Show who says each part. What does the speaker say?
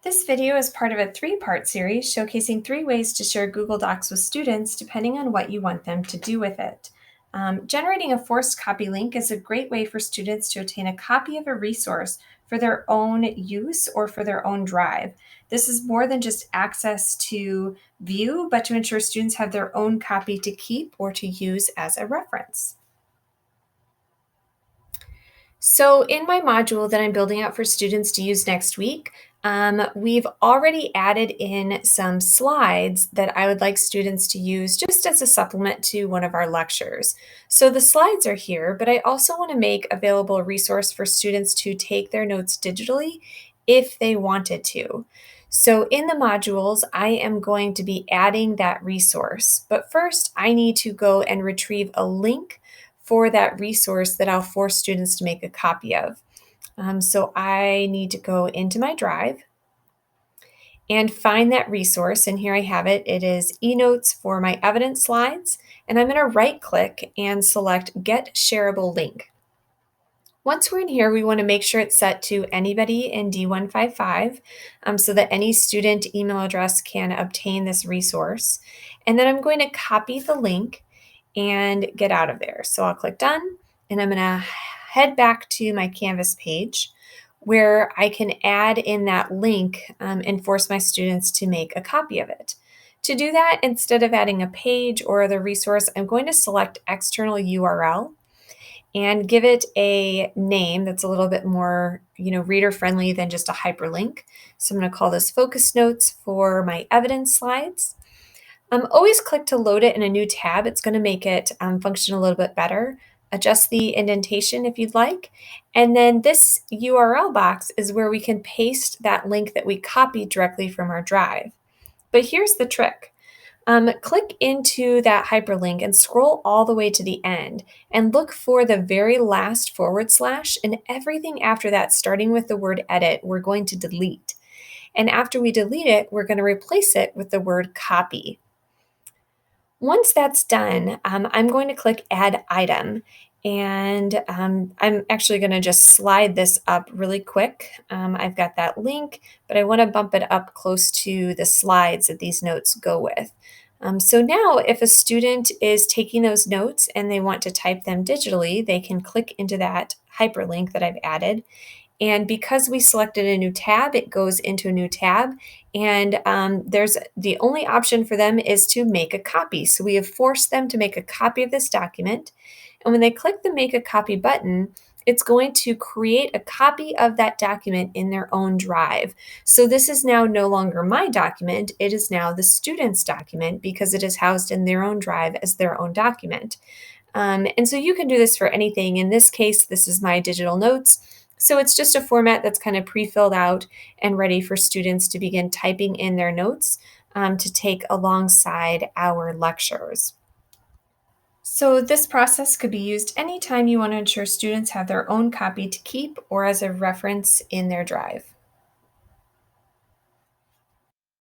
Speaker 1: This video is part of a three-part series showcasing 3 ways to share Google Docs with students depending on what you want them to do with it. Generating a forced copy link is a great way for students to obtain a copy of a resource for their own use or for their own drive. This is more than just access to view, but to ensure students have their own copy to keep or to use as a reference. So, in my module that I'm building out for students to use next week, we've already added in some slides that I would like students to use just as a supplement to one of our lectures. So, the slides are here, but I also want to make available a resource for students to take their notes digitally if they wanted to. So, in the modules, I am going to be adding that resource. But first, I need to go and retrieve a link for that resource that I'll force students to make a copy of. So I need to go into my drive and find that resource. And here I have it. It is eNotes for my evidence slides. And I'm going to right click and select Get Shareable Link. Once we're in here, we want to make sure it's set to anybody in D155 so that any student email address can obtain this resource. And then I'm going to copy the link and get out of there. So I'll click done and I'm going to head back to my Canvas page where I can add in that link and force my students to make a copy of it. To do that, instead of adding a page or the resource, I'm going to select external URL and give it a name that's a little bit more, reader friendly than just a hyperlink. So I'm going to call this focus notes for my evidence slides. Always click to load it in a new tab. It's going to make it function a little bit better. Adjust the indentation if you'd like. And then this URL box is where we can paste that link that we copied directly from our drive. But here's the trick. Click into that hyperlink and scroll all the way to the end and look for the very last forward slash, and everything after that, starting with the word edit, we're going to delete. And after we delete it, we're going to replace it with the word copy. Once that's done, I'm going to click Add Item, and I'm actually going to just slide this up really quick. I've got that link, but I want to bump it up close to the slides that these notes go with. So now if a student is taking those notes and they want to type them digitally, they can click into that hyperlink that I've added. And because we selected a new tab, it goes into a new tab. And there's the only option for them is to make a copy. So we have forced them to make a copy of this document. And when they click the Make a Copy button, it's going to create a copy of that document in their own drive. So this is now no longer my document. It is now the student's document because it is housed in their own drive as their own document. And so you can do this for anything. In this case, this is my digital notes. So it's just a format that's kind of pre-filled out and ready for students to begin typing in their notes to take alongside our lectures. So this process could be used anytime you want to ensure students have their own copy to keep or as a reference in their drive.